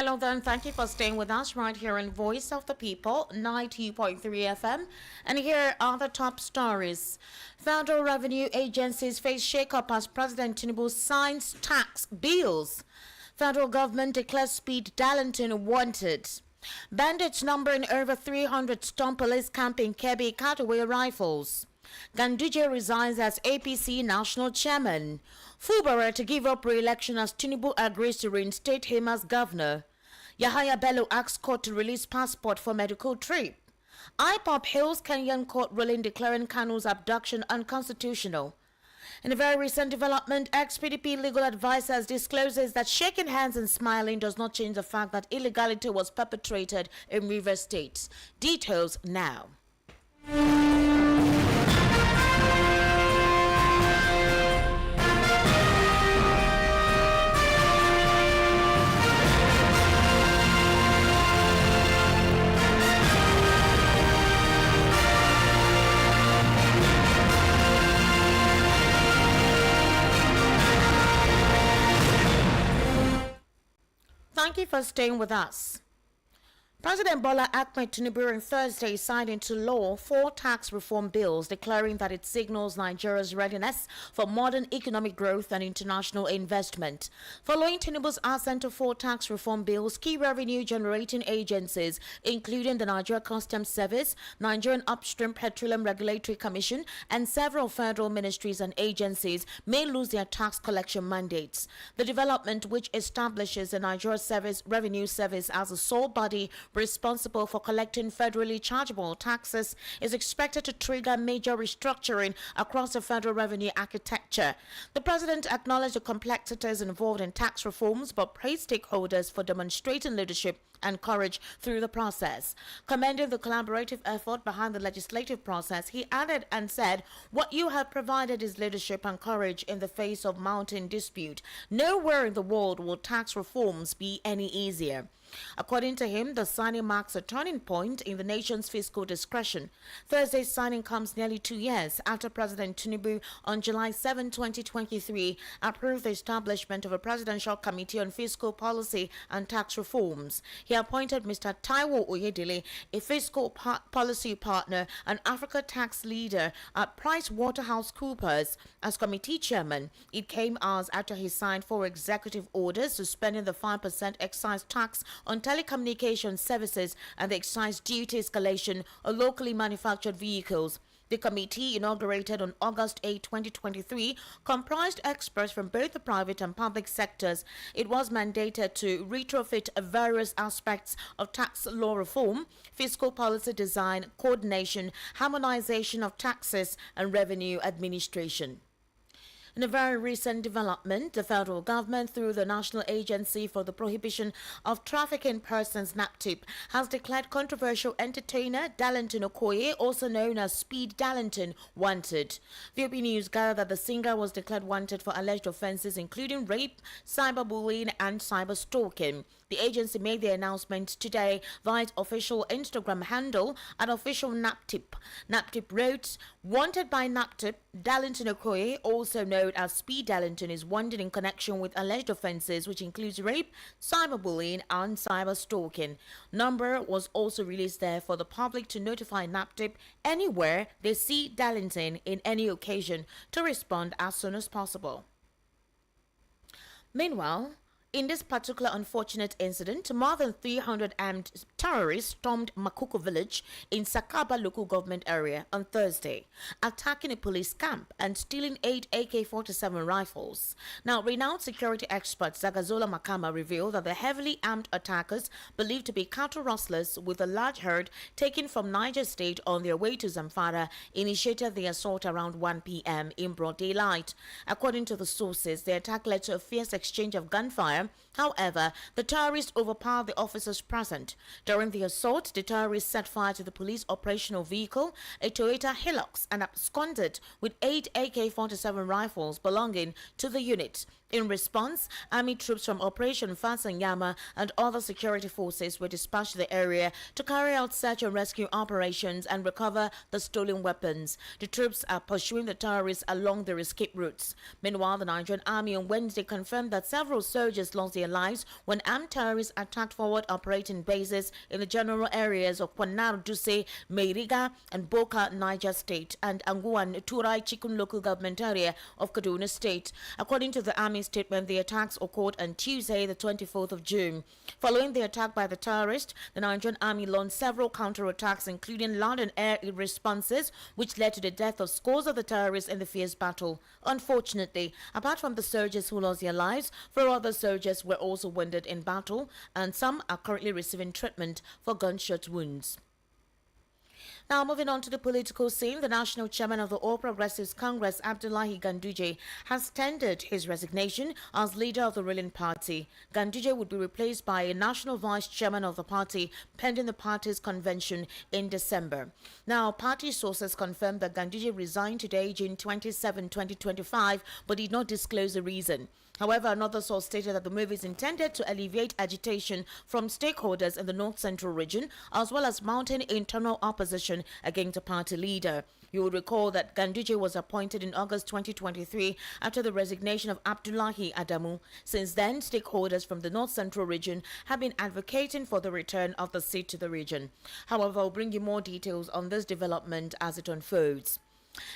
Hello there, and thank you for staying with us right here in Voice of the People, 90.3 FM. And here are the top stories. Federal revenue agencies face shake-up as President Tinubu signs tax bills. Federal government declares speed Darlington wanted. Bandits numbering over 300 storm police camp in Kebbi cut away rifles. Ganduje resigns as APC national chairman. Fubara to give up re-election as Tinubu agrees to reinstate him as governor. Yahaya Bello asks court to release passport for medical trip. IPOB hails Kenyan court ruling declaring Kanu's abduction unconstitutional. In a very recent development, ex-PDP legal advisors discloses that shaking hands and smiling does not change the fact that illegality was perpetrated in Rivers State. Details now. Thank you for staying with us. President Bola Ahmed Tinubu on Thursday signed into law 4 tax reform bills declaring that it signals Nigeria's readiness for modern economic growth and international investment. Following Tinubu's assent to 4 tax reform bills, key revenue-generating agencies, including the Nigeria Customs Service, Nigerian Upstream Petroleum Regulatory Commission, and several federal ministries and agencies, may lose their tax collection mandates. The development, which establishes the Nigeria Revenue Service as a sole body responsible for collecting federally chargeable taxes, is expected to trigger major restructuring across the federal revenue architecture. The president acknowledged the complexities involved in tax reforms but praised stakeholders for demonstrating leadership and courage through the process. Commending the collaborative effort behind the legislative process, he added and said, "What you have provided is leadership and courage in the face of mounting dispute. Nowhere in the world will tax reforms be any easier." According to him, the signing marks a turning point in the nation's fiscal discretion. Thursday's signing comes nearly 2 years after President Tinubu on July 7, 2023, approved the establishment of a presidential committee on fiscal policy and tax reforms. He appointed Mr. Taiwo Oyedele, a fiscal policy partner and Africa tax leader at PricewaterhouseCoopers, as committee chairman. It came hours after he signed 4 executive orders suspending the 5% excise tax on telecommunications services and the excise duty escalation on locally manufactured vehicles. The committee, inaugurated on August 8, 2023, comprised experts from both the private and public sectors. It was mandated to retrofit various aspects of tax law reform, fiscal policy design, coordination, harmonization of taxes, and revenue administration. In a very recent development, the federal government, through the National Agency for the Prohibition of Trafficking Persons (NAPTIP), has declared controversial entertainer Darlington Okoye, also known as Speed Darlington, wanted. VOP News gathered that the singer was declared wanted for alleged offences including rape, cyberbullying, and cyberstalking. The agency made the announcement today via its official Instagram handle at official NAPTIP. NAPTIP wrote, "Wanted by NAPTIP, Darlington Okoye, also known as Speed Darlington, is wanted in connection with alleged offences which includes rape, cyberbullying, and cyberstalking." Number was also released there for the public to notify NAPTIP anywhere they see Darlington in any occasion to respond as soon as possible. Meanwhile, in this particular unfortunate incident, more than 300 armed terrorists stormed Makuku village in Sakaba local government area on Thursday, attacking a police camp and stealing 8 AK-47 rifles. Now, renowned security expert Zagazola Makama revealed that the heavily armed attackers, believed to be cattle rustlers with a large herd taken from Niger State on their way to Zamfara, initiated the assault around 1 p.m. in broad daylight. According to the sources, the attack led to a fierce exchange of gunfire. However, the terrorists overpowered the officers present. During the assault, the terrorists set fire to the police operational vehicle, a Toyota Hilux, and absconded with 8 AK-47 rifles belonging to the unit. In response, army troops from Operation Fasanyama and other security forces were dispatched to the area to carry out search and rescue operations and recover the stolen weapons. The troops are pursuing the terrorists along their escape routes. Meanwhile, the Nigerian army on Wednesday confirmed that several soldiers lost their lives when armed terrorists attacked forward operating bases in the general areas of Kwanar Duse, Meiriga, and Boka, Niger State, and Anguan Turai Chikun local government area of Kaduna State. According to the army statement, the attacks occurred on Tuesday, the 24th of June. Following the attack by the terrorists, the Nigerian army launched several counterattacks, including land and air responses, which led to the death of scores of the terrorists in the fierce battle. Unfortunately, apart from the soldiers who lost their lives, 4 other soldiers were also wounded in battle, and some are currently receiving treatment for gunshot wounds. Now, moving on to the political scene, the national chairman of the All Progressives Congress, Abdullahi Ganduje, has tendered his resignation as leader of the ruling party. Ganduje would be replaced by a national vice chairman of the party pending the party's convention in December. Now, party sources confirmed that Ganduje resigned today, June 27, 2025, but did not disclose the reason. However, another source stated that the move is intended to alleviate agitation from stakeholders in the North Central region, as well as mounting internal opposition against the party leader. You will recall that Ganduje was appointed in August 2023 after the resignation of Abdullahi Adamu. Since then, stakeholders from the North Central region have been advocating for the return of the seat to the region. However, I'll bring you more details on this development as it unfolds.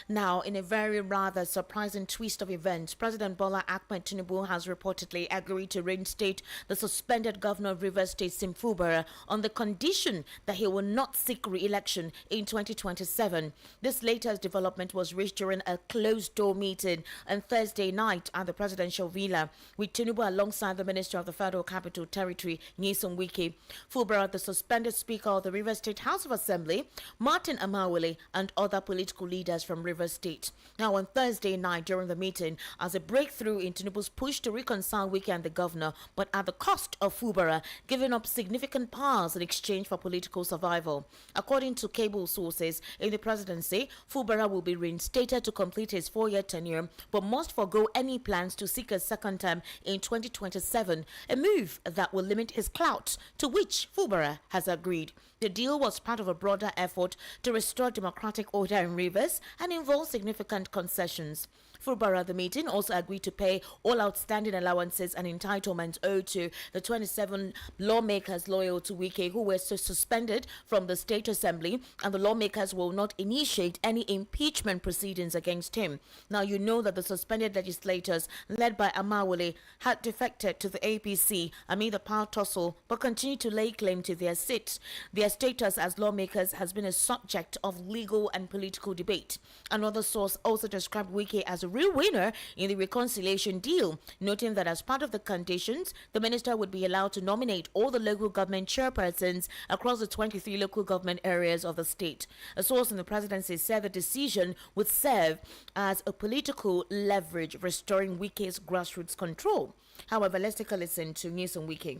Now, in a very rather surprising twist of events, President Bola Ahmed Tinubu has reportedly agreed to reinstate the suspended governor of Rivers State, Sim Fubara, on the condition that he will not seek re-election in 2027. This latest development was reached during a closed-door meeting on Thursday night at the presidential villa, with Tinubu alongside the Minister of the Federal Capital Territory, Nyesom Wike, Fubara, the suspended Speaker of the Rivers State House of Assembly, Martin Amawale, and other political leaders from Rivers State. Now, on Thursday night during the meeting, as a breakthrough in Tinubu's push to reconcile Wike and the governor, but at the cost of Fubara giving up significant powers in exchange for political survival. According to cable sources in the presidency, Fubara will be reinstated to complete his 4-year tenure, but must forego any plans to seek a second term in 2027, a move that will limit his clout, to which Fubara has agreed. The deal was part of a broader effort to restore democratic order in Rivers and involved significant concessions. Fubara at the meeting also agreed to pay all outstanding allowances and entitlements owed to the 27 lawmakers loyal to Wike who were suspended from the State Assembly, and the lawmakers will not initiate any impeachment proceedings against him. Now, you know that the suspended legislators led by Amawale had defected to the APC amid the power tussle but continue to lay claim to their seats. Their status as lawmakers has been a subject of legal and political debate. Another source also described Wike as a real winner in the reconciliation deal, noting that as part of the conditions, the minister would be allowed to nominate all the local government chairpersons across the 23 local government areas of the state. A source in the presidency said the decision would serve as a political leverage, restoring Wike's grassroots control. However, let's take a listen to Nyesom Wike.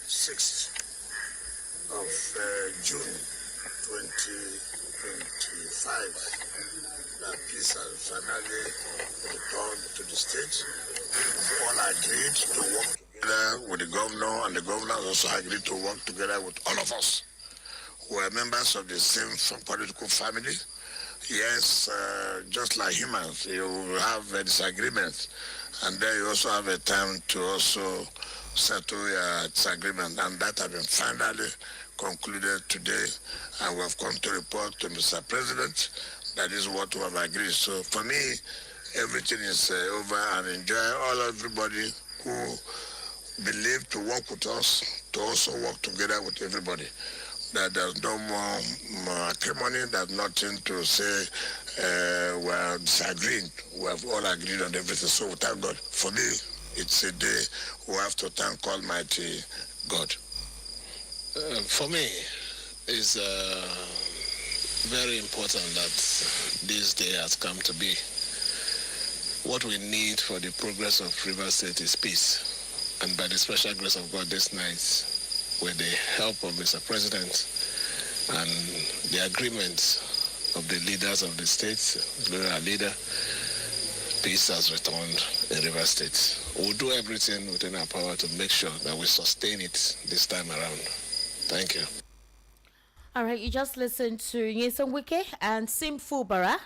6th of June 2025. That peace has finally returned to the state. We all agreed to work together with the governor, and the governor also agreed to work together with all of us who are members of the same political family. Yes, just like humans, you have a disagreement, and then you also have a time to also settle your disagreement, and that has been finally concluded today, and we have come to report to Mr. President that is what we have agreed. So for me, everything is over, and enjoy everybody who believe to work with us, to also work together with everybody. That there's no more acrimony, there's nothing to say we're disagreeing. We have all agreed on everything. So thank God. For me, it's a day we have to thank Almighty God. For me, it's very important that this day has come to be. What we need for the progress of Rivers State is peace. And by the special grace of God this night, with the help of Mr. President and the agreement of the leaders of the states, our leader, peace has returned in River State. We'll do everything within our power to make sure that we sustain it this time around. Thank you. All right, you just listened to Nyesom Wike and Sim Fubara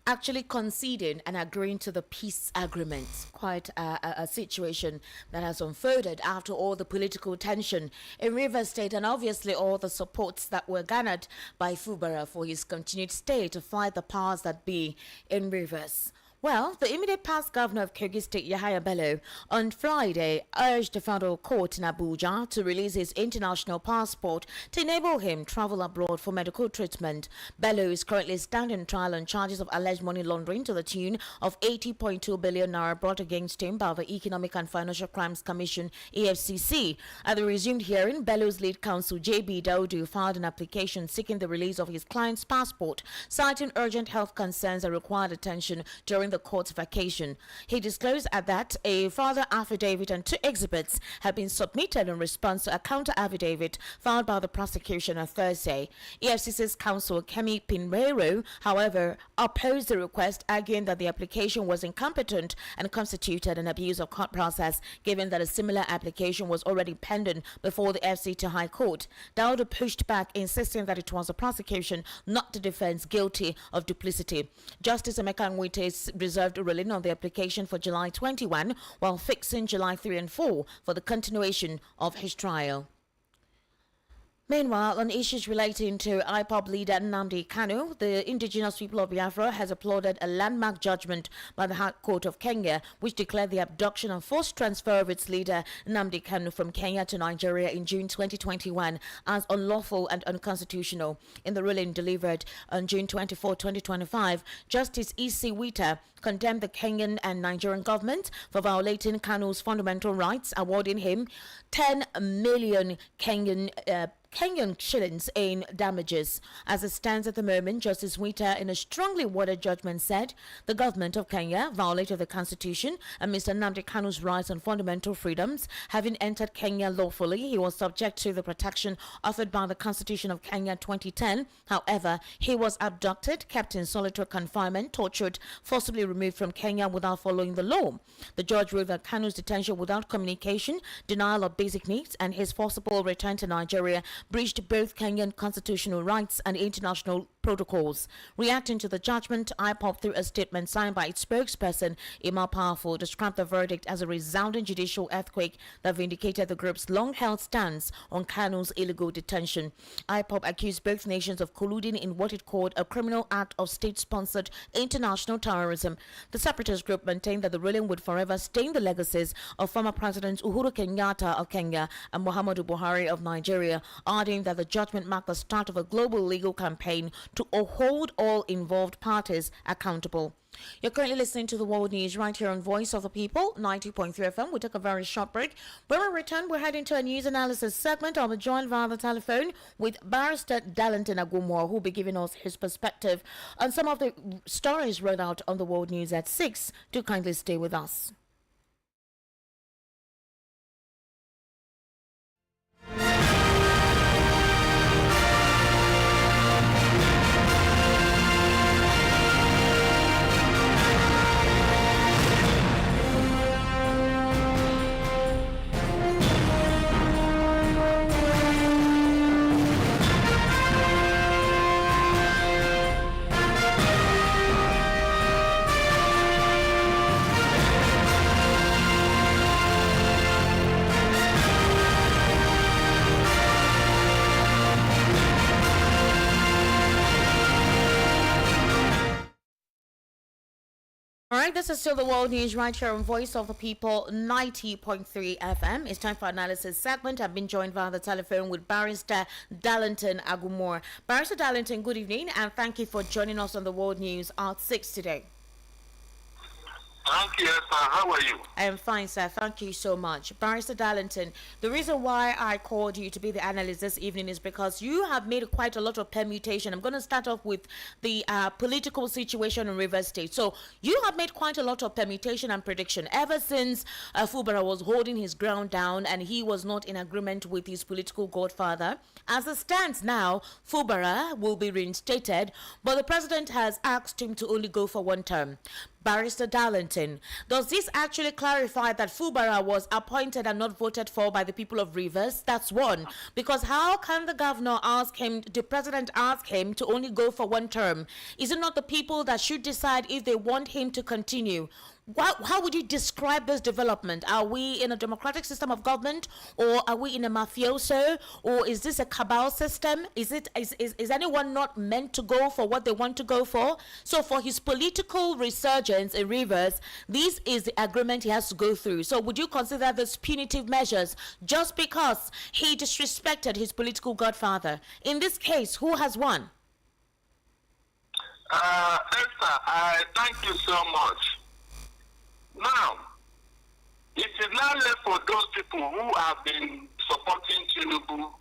actually conceding and agreeing to the peace agreement. Quite a situation that has unfolded after all the political tension in Rivers State and obviously all the supports that were garnered by Fubara for his continued stay to fight the powers that be in Rivers. Well, the immediate past governor of Kogi State, Yahaya Bello, on Friday urged the federal court in Abuja to release his international passport to enable him travel abroad for medical treatment. Bello is currently standing trial on charges of alleged money laundering to the tune of 80.2 billion naira brought against him by the Economic and Financial Crimes Commission, EFCC. At the resumed hearing, Bello's lead counsel, J.B. Daudu, filed an application seeking the release of his client's passport, citing urgent health concerns that required attention during the court's vacation. He disclosed at that a further affidavit and 2 exhibits have been submitted in response to a counter affidavit filed by the prosecution on Thursday. EFCC's counsel Kemi Pinheiro, however, opposed the request, arguing that the application was incompetent and constituted an abuse of court process, given that a similar application was already pending before the FCT High Court. Daudu pushed back, insisting that it was the prosecution, not the defense, guilty of duplicity. Justice Emeka Nwite's reserved a ruling on the application for July 21, while fixing July 3 and 4 for the continuation of his trial. Meanwhile, on issues relating to IPOB leader Nnamdi Kanu, the indigenous people of Biafra has applauded a landmark judgment by the High Court of Kenya, which declared the abduction and forced transfer of its leader Nnamdi Kanu from Kenya to Nigeria in June 2021 as unlawful and unconstitutional. In the ruling delivered on June 24, 2025, Justice E.C. Wita condemned the Kenyan and Nigerian government for violating Kanu's fundamental rights, awarding him 10 million Kenyan shillings in damages. As it stands at the moment, Justice Wita, in a strongly worded judgment, said the government of Kenya violated the constitution and Mr. Nnamdi Kanu's rights and fundamental freedoms. Having entered Kenya lawfully, he was subject to the protection offered by the Constitution of Kenya 2010. However, he was abducted, kept in solitary confinement, tortured, forcibly removed from Kenya without following the law. The judge ruled that Kanu's detention without communication, denial of basic needs, and his forcible return to Nigeria breached both Kenyan constitutional rights and international protocols. Reacting to the judgment, IPOB, through a statement signed by its spokesperson, Imal Powerful, described the verdict as a resounding judicial earthquake that vindicated the group's long-held stance on Kanu's illegal detention. IPOB accused both nations of colluding in what it called a criminal act of state-sponsored international terrorism. The separatist group maintained that the ruling would forever stain the legacies of former Presidents Uhuru Kenyatta of Kenya and Muhammadu Buhari of Nigeria, adding that the judgment marked the start of a global legal campaign to hold all involved parties accountable. You're currently listening to the World News right here on Voice of the People, 90.3 FM. We'll take a very short break. When we return, we're heading to a news analysis segment. I'll be joined via the telephone with Barrister Darlington Agumor, who will be giving us his perspective on some of the stories read out on the World News at 6. Do kindly stay with us. Alright, this is still the World News right here on Voice of the People, 90.3 FM. It's time for analysis segment. I've been joined via the telephone with Barrister Darlington Agumor. Barrister Darlington, good evening, and thank you for joining us on the World News at 6 today. Thank you, sir. How are you? I am fine, sir. Thank you so much. Barrister Darlington, the reason why I called you to be the analyst this evening is because you have made quite a lot of permutation. I'm going to start off with the political situation in Rivers State. So you have made quite a lot of permutation and prediction ever since Fubara was holding his ground down and he was not in agreement with his political godfather. As it stands now, Fubara will be reinstated, but the president has asked him to only go for one term. Barrister Darlington, does this actually clarify that Fubara was appointed and not voted for by the people of Rivers? That's one. Because how can the president ask him to only go for one term? Is it not the people that should decide if they want him to continue? How would you describe this development? Are we in a democratic system of government, or are we in a mafioso, or is this a cabal system? Is anyone not meant to go for what they want to go for? So for his political resurgence in Rivers, this is the agreement he has to go through. So would you consider this punitive measures just because he disrespected his political godfather? In this case, who has won? Esther, I thank you so much. Now, it is now left for those people who have been supporting Tinubu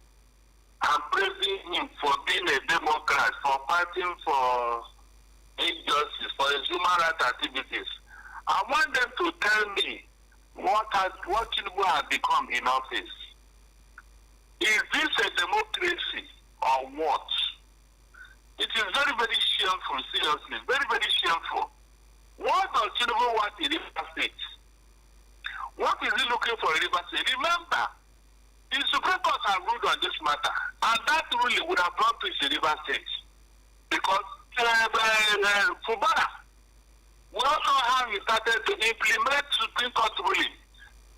and praising him for being a Democrat, for fighting for injustice, for his human rights activities. I want them to tell me what Tinubu has become in office. Is this a democracy or what? It is very, very shameful, seriously, very, very shameful. What does Tinubu want in River State? What is he looking for in River State? Remember, the Supreme Court has ruled on this matter, and that ruling would have brought peace in River State. Because Fubara, we also know how he started to implement Supreme Court ruling,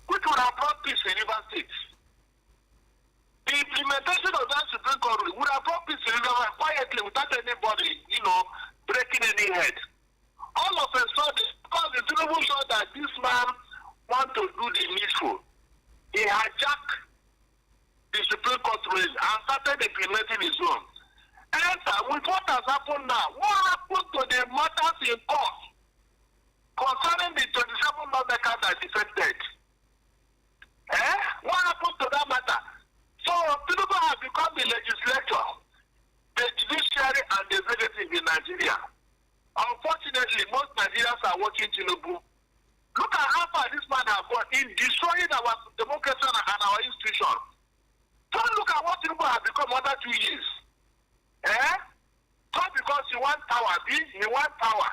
which would have brought peace in River State. The implementation of that Supreme Court ruling would have brought peace in River State quietly without anybody, breaking any head. All of a sudden, because the Tinubu saw that this man wants to do the needful, he hijacked the Supreme Court ruling and started implementing his own. And with what has happened now, what happened to the matters in court concerning the 27 lawmakers that defected? What happened to that matter? So Tinubu has become the legislature, the judiciary, and the executive in Nigeria. Unfortunately, most Nigerians are watching Tinubu. Look at how far this man has gone in destroying our democracy and our institutions. Don't look at what Tinubu has become under 2 years. Not because he wants power, he wants power.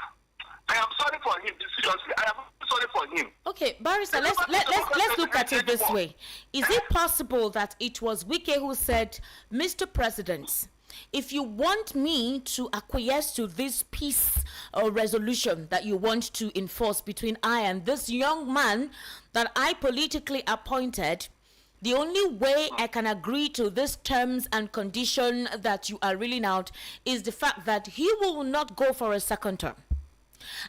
I am sorry for him, seriously. I am sorry for him. Okay, Barrister, let's look at it this way. Is it possible that it was Wike who said, Mr. President, if you want me to acquiesce to this peace resolution that you want to enforce between I and this young man that I politically appointed, the only way I can agree to these terms and condition that you are reeling out is the fact that he will not go for a second term.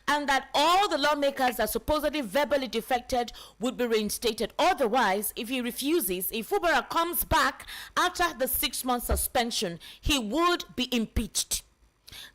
And that all the lawmakers that supposedly verbally defected would be reinstated. Otherwise, if he refuses, if Fubara comes back after the 6-month suspension, he would be impeached.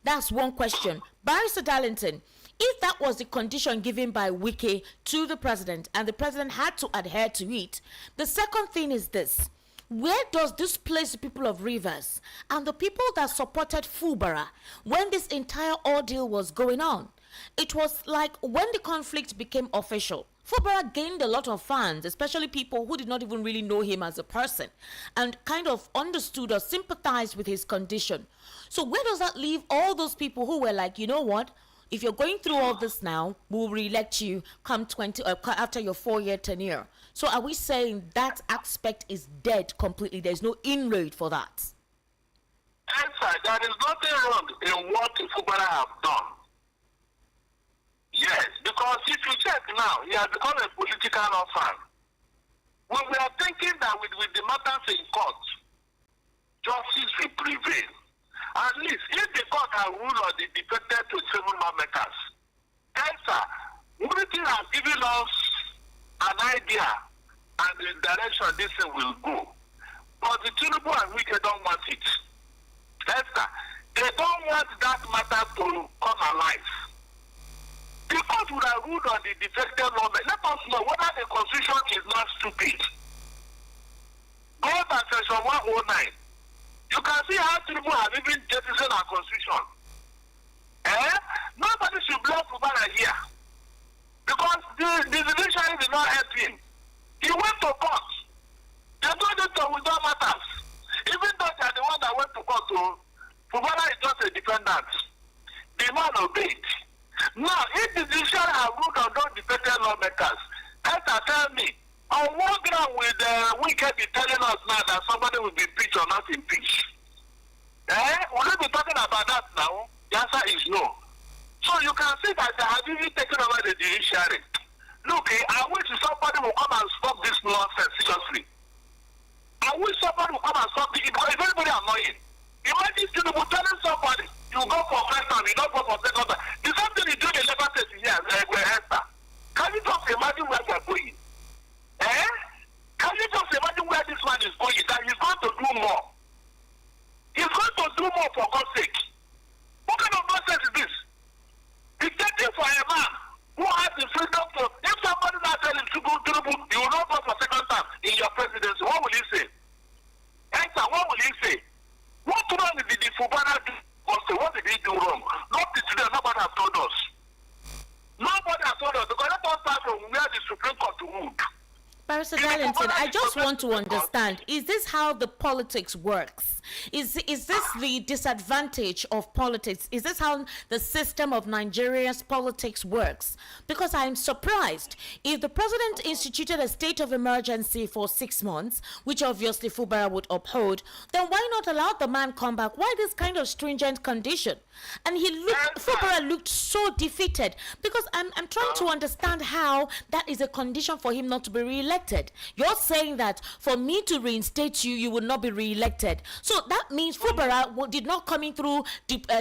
That's one question. Barrister Darlington, if that was the condition given by Wike to the president and the president had to adhere to it, the second thing is this. Where does this place the people of Rivers and the people that supported Fubara when this entire ordeal was going on? It was like when the conflict became official, Fubara gained a lot of fans, especially people who did not even really know him as a person and kind of understood or sympathized with his condition. So where does that leave all those people who were like, you know what? If you're going through all this now, we'll re-elect you come after your 4-year tenure. So are we saying that aspect is dead completely? There's no inroad for that? Answer, there is nothing wrong in what Fubara have done. Yes, because if you check now, he has become a political orphan. When we are thinking that with the matters in court, justice will prevail. At least if the court has ruled on the defected to 7 lawmakers, answer, unity has given us an idea and the direction this thing will go. But the Tinubu and Wike don't want it. Answer, they don't want that matter to come alive. The court would have ruled on the defected lawmakers. Let us know whether the constitution is not stupid. Go back to section 109. You can see how Tinubu have even jettisoned our constitution. Nobody should blame Fubara here. Because the judiciary did not help him. He went to court. They told him to withdraw matters. Even though they are the one that went to court, Fubara is just a defendant. The man obeyed. Now, if the judiciary will be impeached or not impeached. Will we be talking about that now? The answer is no. So you can see that they have even taken over the judiciary. Look, I wish somebody will come and stop this nonsense, seriously. I wish somebody will come and stop it. It's very, very annoying. Imagine you telling somebody, you go for first time, you don't go for second time. The same thing you do in the Labour State here, Esther. Can you just imagine where they're going? Can you just imagine where this man is going? That he's going to do more. He's going to do more for God's sake. What kind of nonsense is this? It's taking for a man who has the freedom to, if somebody now tells him to go, you will not go for second time in your presidency, what will he say? Esther, what will he say? What wrong did the Fubara do? What did he do wrong? Not today, nobody has told us. Nobody has told us, because let us start from where the Supreme Court ruled. Barrister Darlington, I just want to understand, is this how the politics works? Is this the disadvantage of politics? Is this how the system of Nigeria's politics works? Because I'm surprised. If the president instituted a state of emergency for 6 months, which obviously Fubara would uphold, then why not allow the man come back? Why this kind of stringent condition? And Fubara looked so defeated, because I'm trying to understand how that is a condition for him not to be re-elected. You're saying that for me to reinstate you, you will not be re-elected. So that means Fubara did not come in through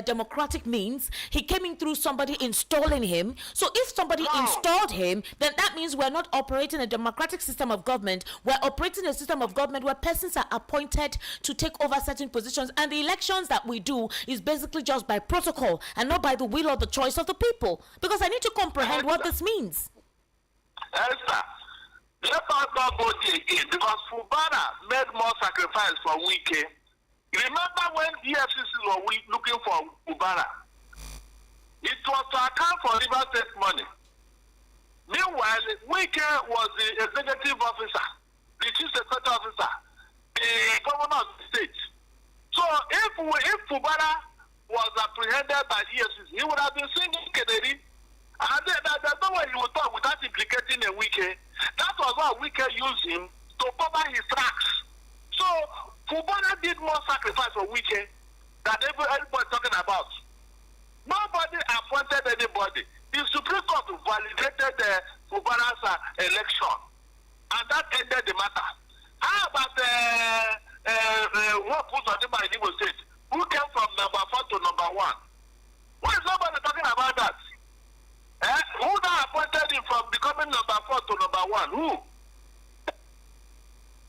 democratic means. He came in through somebody installing him. So if somebody installed him, then that means we're not operating a democratic system of government. We're operating a system of government where persons are appointed to take over certain positions, and the elections that we do is basically just by protocol and not by the will or the choice of the people. Because I need to comprehend what this means. Esther, let us not go there again, because Fubara made more sacrifice for Wike. Remember when EFCC were looking for Fubara? It was to account for River State money. Meanwhile, Wike was the executive officer, the chief security officer, the governor of the state. So if Fubara was apprehended by EFCC, he would have been singing Kennedy. And there's no way he would talk without implicating a Wike. That was why Wike used him to cover his tracks. So Fubara did more sacrifice for Wike than everybody talking about. Nobody appointed anybody. The Supreme Court validated Fubara's election, and that ended the matter. How about what put on the in Igbo State? Who came from number 4 to number 1? Why is nobody talking about that? Who now appointed him from becoming number 4 to number 1? Who?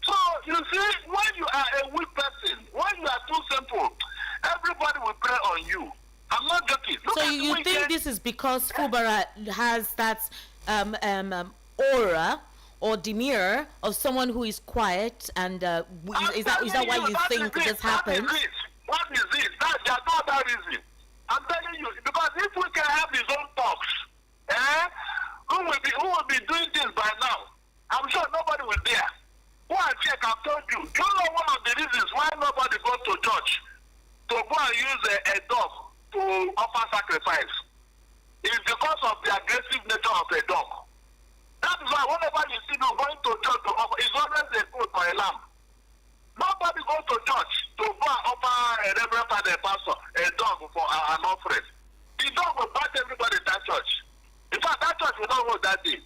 So, you see, when you are a weak person, when you are too simple, everybody will pray on you. I'm not joking. Look, so you think this is because Fubara has that aura or demeanor of someone who is quiet, and is that why you think this happened? What is this? There's no other reason. I'm telling you, because if we can have his own talks, who will be doing this by now? I'm sure nobody will dare. Go and check, I've told you. You know one of the reasons why nobody goes to church to go and use a dog to offer sacrifice is because of the aggressive nature of a dog. That is why whenever you see them going to church to offer, it's always a goat or a lamb. Nobody goes to church to go and offer a reverend father, a pastor, a dog for an offering. The dog will bite everybody in that church. In fact, that church will not hold that day.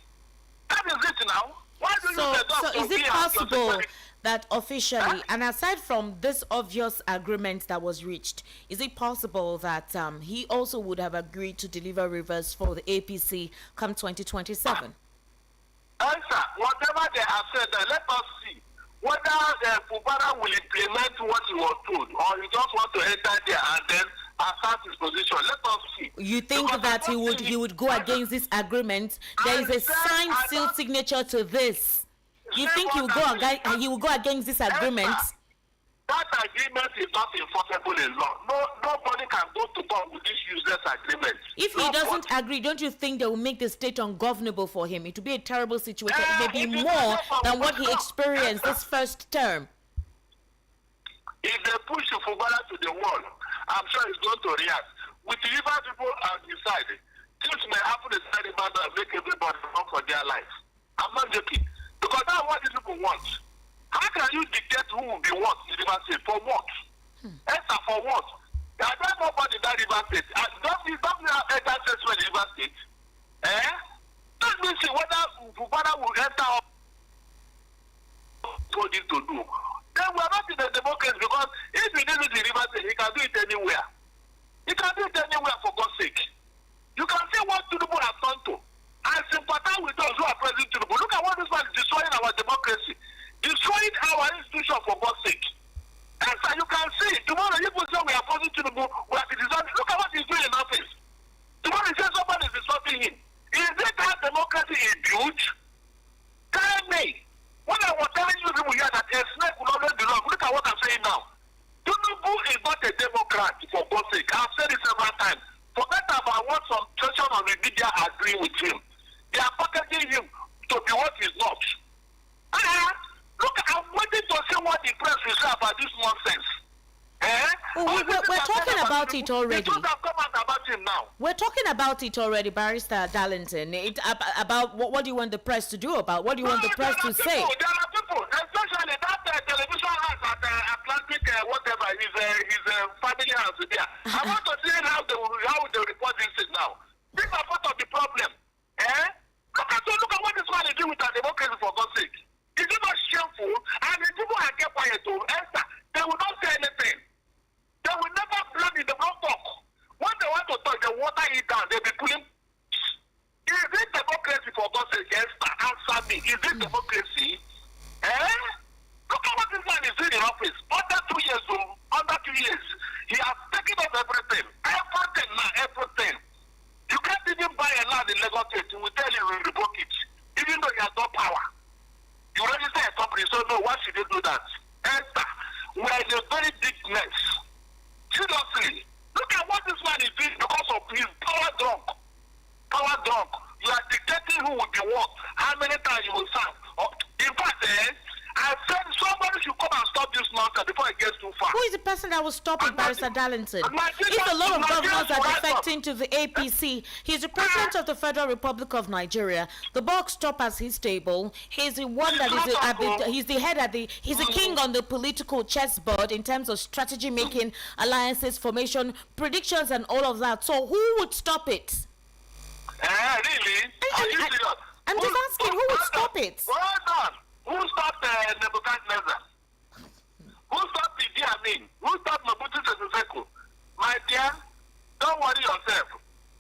That is it now. Why do you use the dog so is it possible that officially, and aside from this obvious agreement that was reached, is it possible that he also would have agreed to deliver rivers for the APC come 2027? Answer, whatever they have said, let us see whether Fubara will implement what he was told, or he just want to enter there and then assert his position. Let us see. You think because that he would go against this agreement? There is a signed sealed signature to this. You think he will go against this agreement? That agreement is not enforceable in law. Nobody can go to court with this useless agreement. If he doesn't agree, don't you think they will make the state ungovernable for him? It will be a terrible situation. It may be more than what he experienced this first term. If they push Fubara to the wall, I'm sure he's going to react. With the river people have decided, things may happen inside the matter and make everybody run for their life. I'm not joking. Because that's what these people want. How can you dictate who will be what in River State? For what? Esther, for what? There is nobody in that River State. Don't have enter assessment in River State. Let me see whether Fubara will enter for this to do. Then we are not in a democracy because if he did it in River State, he can do it anywhere. He can do it anywhere for God's sake. You can see what Tinubu has done to. And sympathize with those who are present Tinubu. Look at what this man is destroying our democracy. Destroying our institution for God's sake. And so you can see, tomorrow you will say we are opposing Tinubu, we are criticizing. Look at what he's doing in office. Tomorrow he says somebody is insulting him. Is it that democracy is built? Tell me. When I was telling you people here that a snake will always belong, look at what I'm saying now. Tinubu is not a Democrat, for God's sake. I've said it several times. Forget about what some section of the media are doing with him. They are packaging him to be what he's not. Look, I'm waiting to see what the press will say about this nonsense. We're talking about it already. The truth have come out about him now. We're talking about it already, Barrister Darlington. About what do you want the press to do about? What do you want the press to say? There are people, especially that television house at Atlantic, whatever, his family house there. I want to see how they report this thing now. This is part of the problem. Look at what this man is doing with our democracy, for God's sake. Is it not shameful? And the people are kept quiet to answer. They will not say anything. They will never blame it. They will not talk. When they want to talk, they water it down. They be pulling. Is it democracy, for God's sake? Esther, answer me. Is it democracy? Look at what this man is doing in office. Under 2 years, he has taken up everything. Everything now, everything. You can't even buy a land in Lagos State. We tell you we revoke it. Even though he has no power. You register a company, so no, why should you do that? Esther, we are in a very big mess. Seriously. Look at what this man is doing because of his power drunk. Power drunk. You are dictating who will be what, how many times you will serve. In fact, I said somebody should come and stop this nonsense before it gets too far. Who is the person that will stop it, Barrister Darlington? If a lot of governors are defecting to the APC, he's the president of the Federal Republic of Nigeria. The buck stop as his table. He's the one that is he's the head he's the king on the political chessboard in terms of strategy making, alliances, formation, predictions, and all of that. So who would stop it? Really? Are you serious? I'm just asking, who would stop it? Hold on. Who stopped Nebuchadnezzar? Who stopped Idi Amin? Who stopped Mobutu Sese Seko? My dear, don't worry yourself.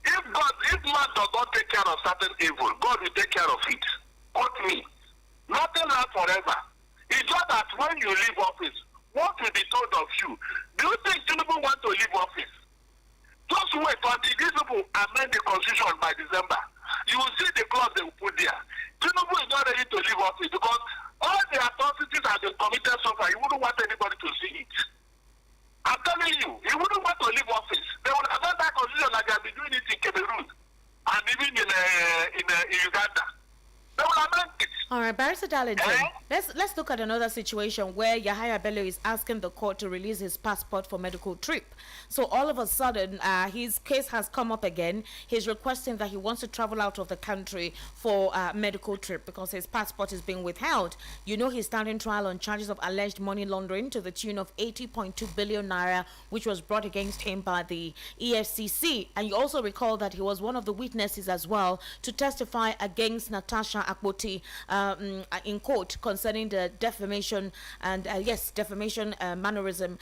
If man does not take care of certain evil, God will take care of it. Quote me. Nothing lasts forever. It's just that when you leave office, what will be told of you? Do you think Tinubu want to leave office? Just wait until these people amend the constitution by December. You will see the clause they will put there. Tinubu is not ready to leave office because all the atrocities have been committed so far. He wouldn't want anybody to see it. I'm telling you, he wouldn't want to leave office. They would have done that constitution like they have been doing it in Cameroon and even in Uganda. They will amend it. All right, Barrister Darlington, let's look at another situation where Yahaya Bello is asking the court to release his passport for medical trip. So all of a sudden, his case has come up again. He's requesting that he wants to travel out of the country for a medical trip because his passport is being withheld. You know he's standing trial on charges of alleged money laundering to the tune of 80.2 billion naira, which was brought against him by the EFCC. And you also recall that he was one of the witnesses as well to testify against Natasha Akpoti in court concerning the defamation and defamation mannerism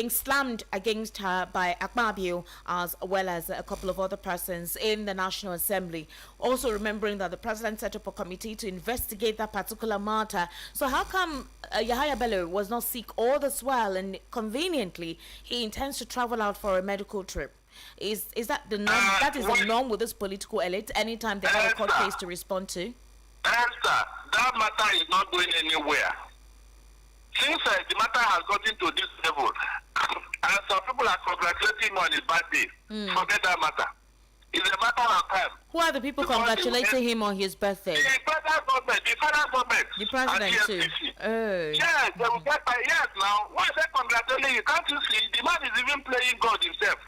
slammed against her by Akpabio as well as a couple of other persons in the National Assembly. Also remembering that the president set up a committee to investigate that particular matter. So how come Yahaya Bello was not sick all this while and conveniently he intends to travel out for a medical trip? Is that the norm? That is the norm with this political elite anytime they have a court case to respond to? Esther, that matter is not going anywhere. Since the matter has gotten to this level, and some people are congratulating him on his birthday, forget that matter. It's a matter of time. Who are the people congratulating him on his birthday? The federal government, the president too. Oh. Yes, they will get yes now. Why are they congratulating you? Can't you see? The man is even playing God himself.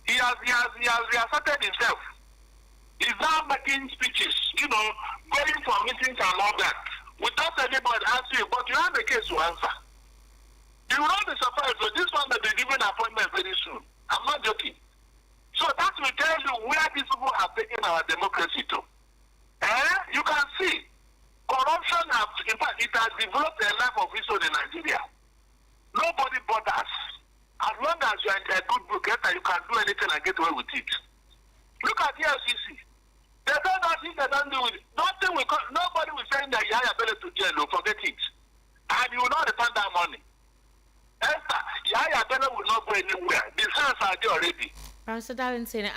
He has reasserted himself. He's now making speeches, going for meetings and all that. without anybody asking you, but you have a case to answer. You will not be surprised, so this one may be given an appointment very soon. I'm not joking. So that will tell you where these people have taken our democracy to. You can see, corruption has, in fact, it has developed a life of its own in Nigeria. Nobody bothers. As long as you are in a good book, you can do anything and get away with it. Look at the FCC. They don't know if they don't do it. Nobody will send the Yahaya Bello to jail, forget it. And you will not return that money. Esther, Yahaya Bello will not go anywhere. The signs are there already. Pastor Darlington,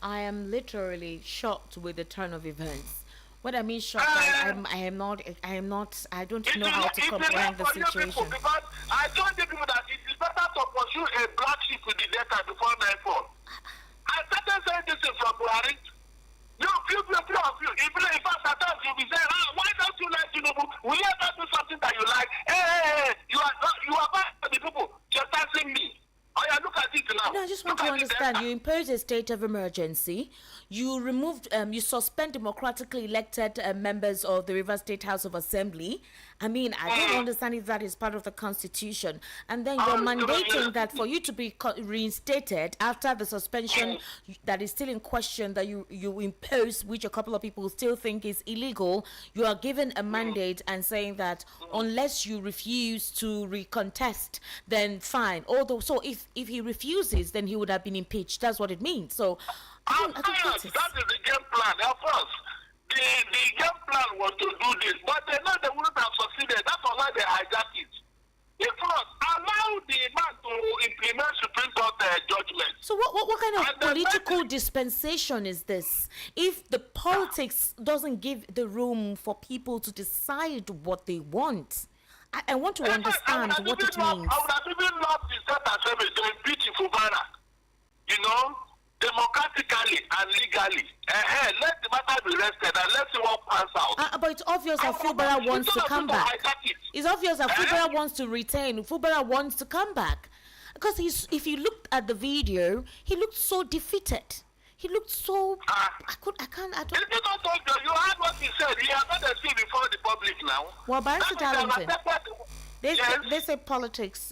I am literally shocked with the turn of events. What I mean shocked, I don't know how to comprehend the situation. Because I told you people that it is better to pursue a black sheep with the data before nightfall. I started saying this from Buhari. Few of you, in fact, at times you'll be saying, why don't you like Tinubu? Will you ever do something that you like? Hey, you are bad for the people chastising me. Oh yeah, look at it now. No, I just want to understand. You impose a state of emergency. You removed, you suspend democratically elected members of the Rivers State House of Assembly. I mean, I don't understand if that is part of the Constitution. And then you're mandating that for you to be reinstated after the suspension that is still in question that you impose, which a couple of people still think is illegal. You are given a mandate and saying that unless you refuse to recontest, then fine. Although, so if he refuses, then he would have been impeached. That's what it means. So, I don't that is the game plan. Of course, the game plan was to do this, but they know they wouldn't have succeeded. That's why they hijacked it. If not, allow the man to implement Supreme Court judgment. So what kind of political dispensation is this? If the politics doesn't give the room for people to decide what they want, I want to understand what it means. I would have even loved the State Assembly to impeach Fubara, democratically and legally. Let the matter be rested and let's see what pans out. But it's obvious that Fubara wants to come back. It's obvious that Fubara wants to retain. Fubara wants to come back. Because if you looked at the video, he looked so defeated. He looked so... I don't... You heard what he said. He has not seen before the public now. Well, Barrister Darlington, they say politics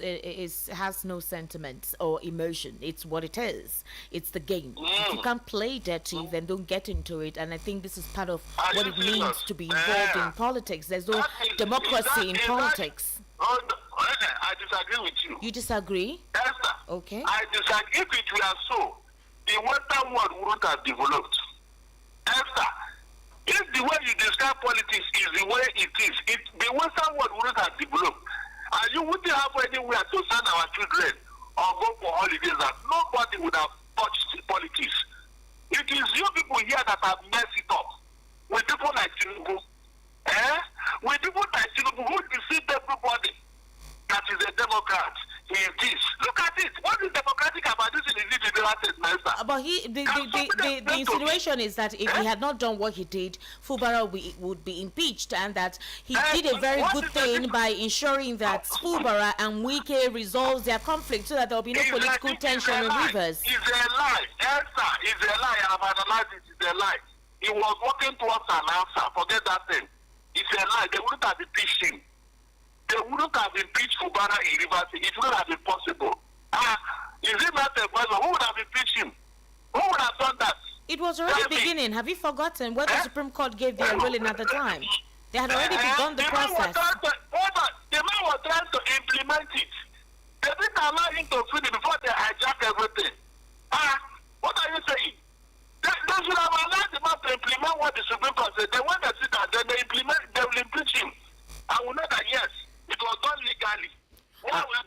has no sentiments or emotion. It's what it is. It's the game. If you can't play dirty, then don't get into it. And I think this is part of what it means to be involved in politics. There's no democracy in politics. I disagree with you. You disagree? Esther, okay. I disagree. If it were so, the Western world wouldn't have developed. Esther, if the way you describe politics is the way it is, the Western world wouldn't have developed. And you wouldn't have anywhere to send our children or go for holidays that nobody would have touched politics. It is you people here that have messed it up. With people like Tinubu. With people like Tinubu who deceived everybody that is a Democrat. He is this. Look at it. What is democratic about this in the United States? But the insinuation is that if he had not done what he did, Fubara would be impeached, and that he did a very good thing by ensuring that Fubara and Wike resolves their conflict so that there will be no political tension in Rivers. It's a lie. Esther, it's a lie. I have analyzed it. It's a lie. He was working towards an answer. Forget that thing. It's a lie. They wouldn't have impeached him. They wouldn't have impeached Fubara in Rivers. It wouldn't have been possible. Is it not a question? Who would have impeached him? Who would have done that? It was already beginning. Have you forgotten what the Supreme Court gave their ruling at the time? They had already begun the process. The man was trying to implement it. They didn't allow him to finish before they hijacked everything. What are you saying? They should have allowed the man to implement what the Supreme Court said. Then when they sit down, then they will impeach him. I will know that yes, it was done legally.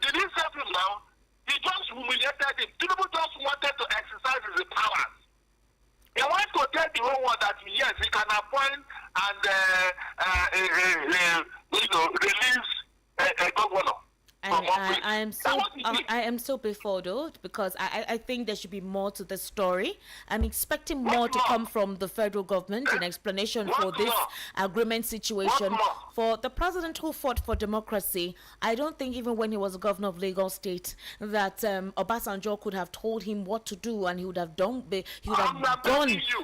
Did he save him now? He just humiliated him. Tinubu just wanted to exercise his powers. He wanted to tell the whole world that yes, he can appoint and release a governor. And from office. I am so befuddled because I think there should be more to the story. I'm expecting more to come from the federal government in explanation for this agreement situation. For the president who fought for democracy, I don't think even when he was a governor of Lagos State that Obasanjo could have told him what to do, and he would have gone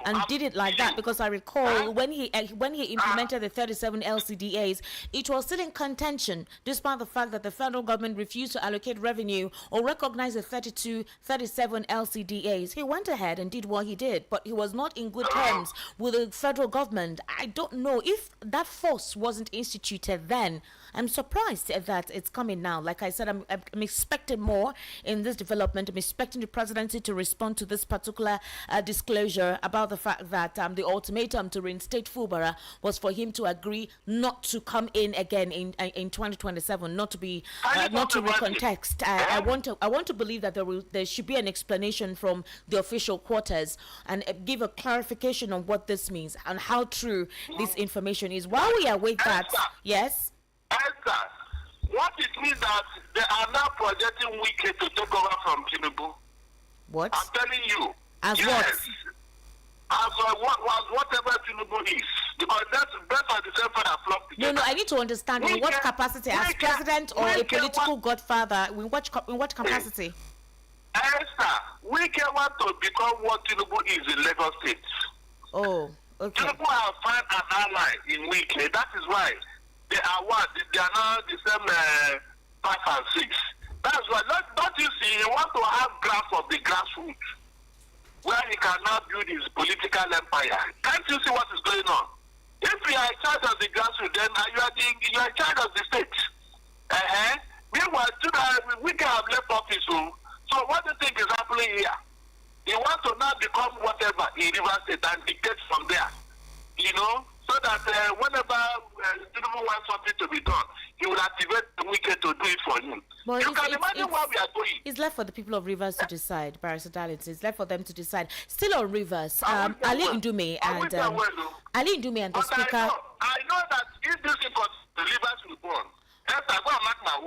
and did it like that. Because I recall when he implemented the 37 LCDAs, it was still in contention, despite the fact that the federal government refused to allocate revenue or recognize the 37 LCDAs. He went ahead and did what he did, but he was not in good terms with the federal government. I don't know if that force wasn't instituted then. I'm surprised that it's coming now. Like I said, I'm expecting more in this development. I'm expecting the presidency to respond to this particular disclosure about the fact that the ultimatum to reinstate Fubara was for him to agree not to come in again in 2027, not to recontext. I want to believe that there should be an explanation from the official quarters and give a clarification on what this means and how true this information is. While we await that, yes. Esther, what it means that they are now projecting Wike to take over from Tinubu. What? I'm telling you. As yes. As whatever Tinubu is. Because that's the same father flock together. No, I need to understand in what capacity, as president or a political godfather, in what capacity? Esther, Wike want to become what Tinubu is in Lagos State. Oh, okay. Tinubu have found an ally in Wike. That is why they are what? They are now the same 5 and 6. That's why. Don't you see? You want to have grasp of the grassroots, where he can now build his political empire. Can't you see what is going on? If you are in charge of the grassroots, then you are in charge of the state. Meanwhile, we can have left office. So what do you think is happening here? He wants to now become whatever in River State and dictate from there. You know? So that whenever Tinubu wants something to be done, he will activate the Wike to do it for him. But you can imagine what we are doing. It's left for the people of Rivers to decide, Barrister Darlington. It's left for them to decide. Still on Rivers, Ali Ndume and the Speaker. I know that if this is the Rivers will go on.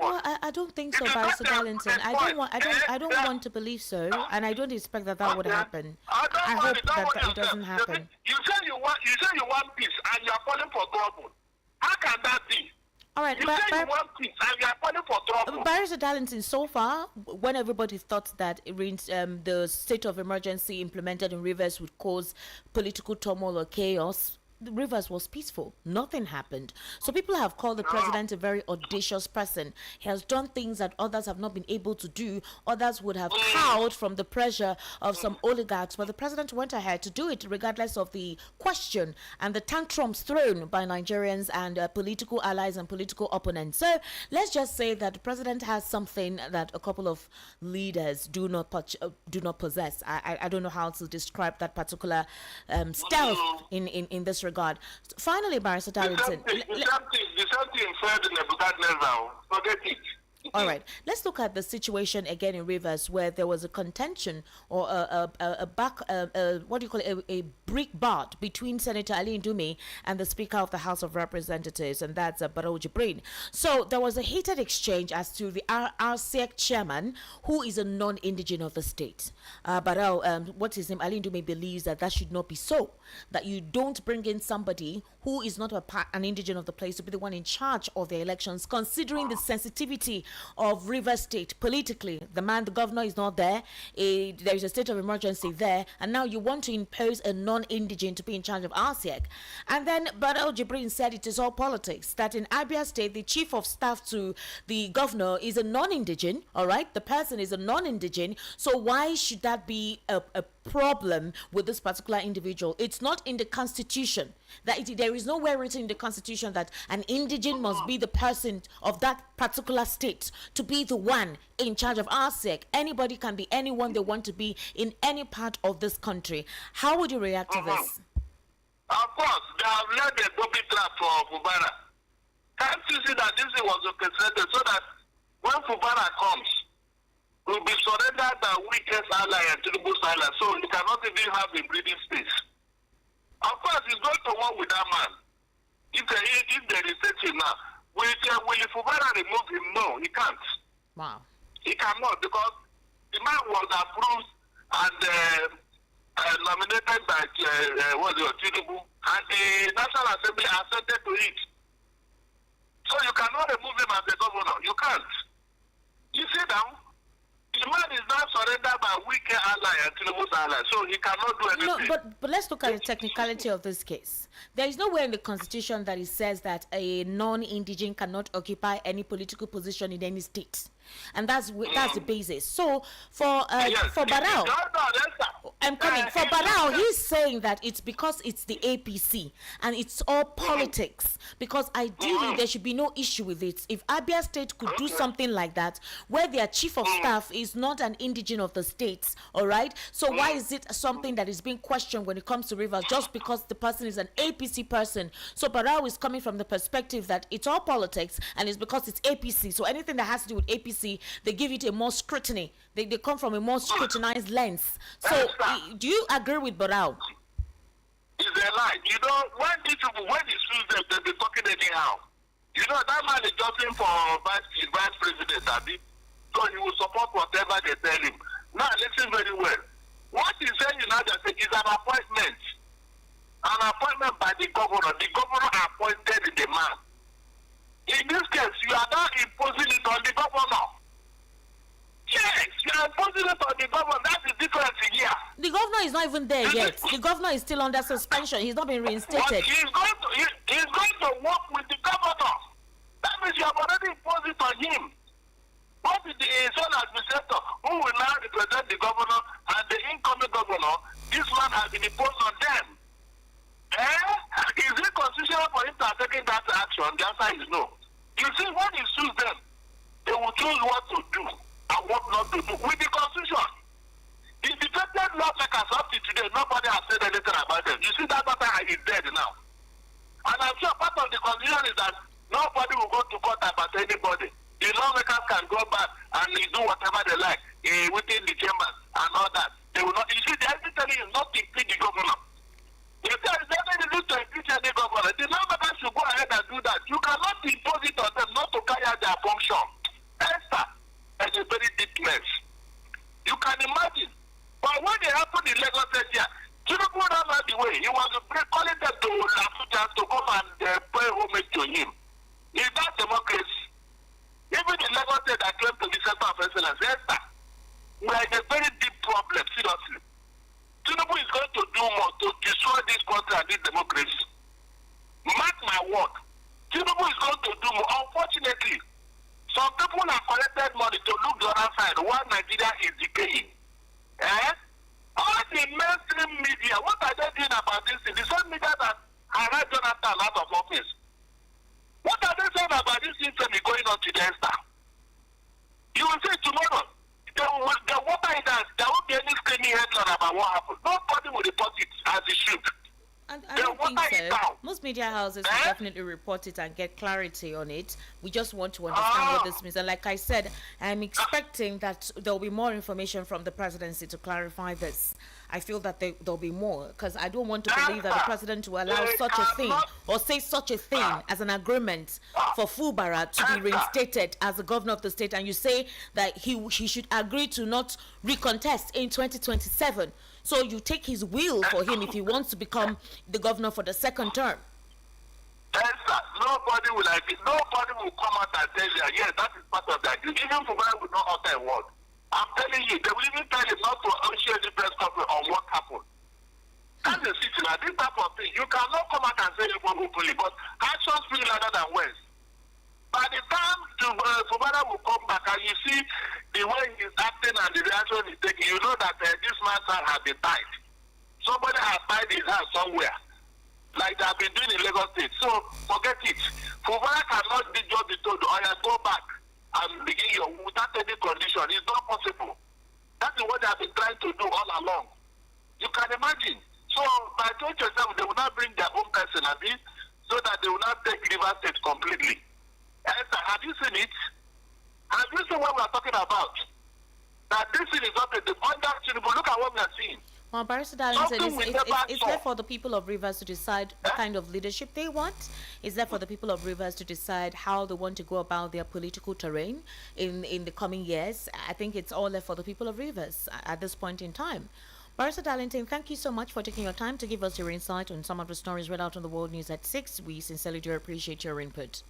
Well, I don't think so, Barrister Darlington. I don't want to believe so, and I don't expect that would happen. I hope that it doesn't happen. You say you want peace, and you are calling for trouble. How can that be? All right, you say you want peace, and you are calling for trouble. Barrister Darlington, so far, when everybody thought that the state of emergency implemented in Rivers would cause political turmoil or chaos, the Rivers was peaceful. Nothing happened. So people have called the president a very audacious person. He has done things that others have not been able to do. Others would have cowed from the pressure of some oligarchs, but the president went ahead to do it regardless of the question and the tantrums thrown by Nigerians and political allies and political opponents. So let's just say that the president has something that a couple of leaders do not possess. I don't know how to describe that particular stealth in this regard. Finally, Barrister Darlington. The something further in Nebuchadnezzar. Forget it. All right, let's look at the situation again in Rivers, where there was a contention or a brick bat between Senator Ali Ndume and the Speaker of the House of Representatives, and that's Barrow Jibrin. So there was a heated exchange as to the RCEC chairman, who is a non-indigene of the state. Barrow, what's his name? Ali Ndume believes that should not be so. That you don't bring in somebody who is not an indigene of the place to be the one in charge of the elections, considering the sensitivity of Rivers State politically. The governor is not there. There is a state of emergency there, and now you want to impose a non-indigene to be in charge of RCEC. And then Barrow Jibrin said it is all politics, that in Abia State, the chief of staff to the governor is a non-indigene, all right? The person is a non-indigene, so why should that be a problem with this particular individual? It's not in the constitution. There is nowhere written in the constitution that an indigene must be the person of that particular state to be the one in charge of RCEC. Anybody can be anyone they want to be in any part of this country. How would you react to this? Of course, they have laid a booby trap for Fubara. Can't you see that this was orchestrated so that when Fubara comes, will be surrendered by weakest ally and Tinubu's ally, so you cannot even have a breathing space. Of course, he's going to work with that man. If there is such now, will Fubara remove him? No, he can't. Wow. He cannot, because the man was approved and nominated by Tinubu, and the National Assembly assented to it. So you cannot remove him as the governor. You can't. You see now, the man is now surrendered by weak ally and Tinubu's ally, so he cannot do anything. No, but let's look at the technicality of this case. There is nowhere in the constitution that it says that a non-indigene cannot occupy any political position in any state, and that's the basis. So for Barao, I'm coming for Barao. He's saying that it's because it's the APC and it's all politics. Because ideally there should be no issue with it. If Abia State could do something like that, where their chief of staff is not an indigene of the states, all right. So why is it something that is being questioned when it comes to Rivers just because the person is an APC person? So Barao is coming from the perspective that it's all politics and it's because it's APC. So anything that has to do with APC, they give it a more scrutiny. They come from a more scrutinized lens. So do you agree with Barao? It's a lie. You know, when these people, when they sue them, they'll be talking anyhow. You know, that man is just for vice president, Abi. So he will support whatever they tell him. Now, listen very well. What he's saying in Niger State is an appointment. An appointment by the governor. The governor appointed the man. In this case, you are now imposing it on the governor. Yes, you are imposing it on the governor. That's the difference here. The governor is not even there yet. The governor is still under suspension. He's not been reinstated. But he's going to work with the governor. That means you have already imposed it on him. What is the son administrator who will now represent the governor and the incoming governor? This man has been imposed on them. Is it constitutional for him to have taken that action? The answer is no. You see, when he sues them, they will choose what to do and what not to do with the constitution. The defected lawmakers up to today, nobody has said anything about them. You see, that matter is dead now. And I'm sure part of the constitution is that nobody will go to court about anybody. The lawmakers can go back and do whatever they like within the chambers and all that. They will not. You see, they are telling you not to impeach the governor. If there is anything to impeach any governor, the lawmakers should go ahead and do that. You cannot impose it on them not to carry out their function. Esther is a very deep mess. You can imagine. But when it happened in Lagos State here, Tinubu ran out the way. He was calling them to Abuja to come and pay homage to him. Is that democracy? Even in Lagos State that claim to be center of excellence, Esther, we are in a very deep problem, seriously. Tinubu is going to do more to destroy this country and this democracy. Mark my word. Tinubu is going to do more. Unfortunately, some people have collected money to look the other side while Nigeria is decaying. All the mainstream media, what are they doing about this thing? The same media that arrived Jonathan out of office. What are they saying about this system going on today, Esther? You will say tomorrow, the water is that there won't be any screaming headline about what happened. Nobody will report it as it should. I don't think so. Most media houses will definitely report it and get clarity on it. We just want to understand what this means. And like I said, I'm expecting that there will be more information from the presidency to clarify this. I feel that there'll be more, because I don't want to believe that the president will allow such a thing or say such a thing as an agreement for Fubara to be reinstated as the governor of the state, and you say that he should agree to not recontest in 2027. So you take his will for him if he wants to become the governor for the second term. Nobody will like it. Nobody will come out and tell you, yes, that is part of that. Even Fubara will not utter a word. I'm telling you, they will even tell you not to issue any press conference on what happened. That's the situation. This type of thing, you cannot come out and say it openly, but actions speak louder than words. By the time Fubara will come back and you see the way he's acting and the reaction he's taking, you know that this man's hand has been tied. Somebody has tied his hand somewhere, like they have been doing in Lagos State. So forget it. Fubara cannot just be told, oh yeah, go back and begin your without any condition. It's not possible. That is what they have been trying to do all along. You can imagine. So by 2027, they will not bring their own person, so that they will not take Rivers State completely. Have you seen it? Have you seen what we are talking about? That this thing is not under Tinubu. Look at what we are seeing. Well, Barrister Darlington, Something we never it's saw. there for the people of Rivers to decide the kind of leadership they want. It's there for the people of Rivers to decide how they want to go about their political terrain in the coming years. I think it's all there for the people of Rivers at this point in time. Barrister Darlington, thank you so much for taking your time to give us your insight on some of the stories read out on the World News at 6. We sincerely do appreciate your input.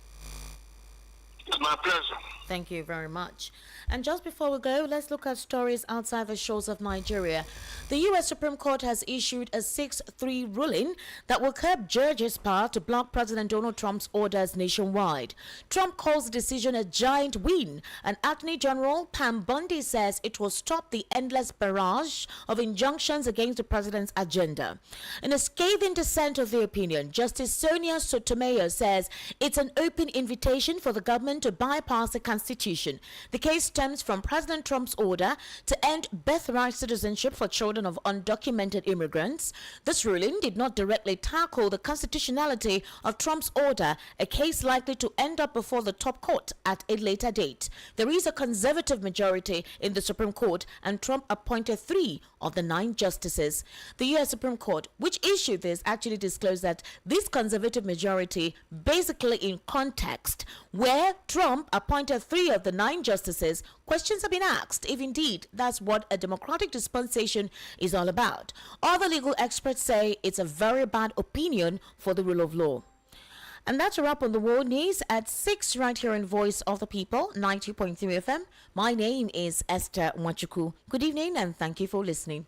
It's my pleasure. Thank you very much. And just before we go, let's look at stories outside the shores of Nigeria. The U.S. Supreme Court has issued a 6-3 ruling that will curb judges' power to block President Donald Trump's orders nationwide. Trump calls the decision a giant win, and Attorney General Pam Bondi says it will stop the endless barrage of injunctions against the president's agenda. In a scathing dissent of the opinion, Justice Sonia Sotomayor says it's an open invitation for the government to bypass the Constitution. The case stems from President Trump's order to end birthright citizenship for children of undocumented immigrants. This ruling did not directly tackle the constitutionality of Trump's order, a case likely to end up before the top court at a later date. There is a conservative majority in the Supreme Court, and Trump appointed 3 of the 9 justices. The U.S. Supreme Court, which issued this, actually disclosed that this conservative majority, basically in context, where Trump appointed 3 of the 9 justices, questions have been asked if indeed that's what a democratic dispensation is all about. Other legal experts say it's a very bad opinion for the rule of law. And that's a wrap on the World News at 6 right here in Voice of the People, 90.3 FM. My name is Esther Mwachuku. Good evening and thank you for listening.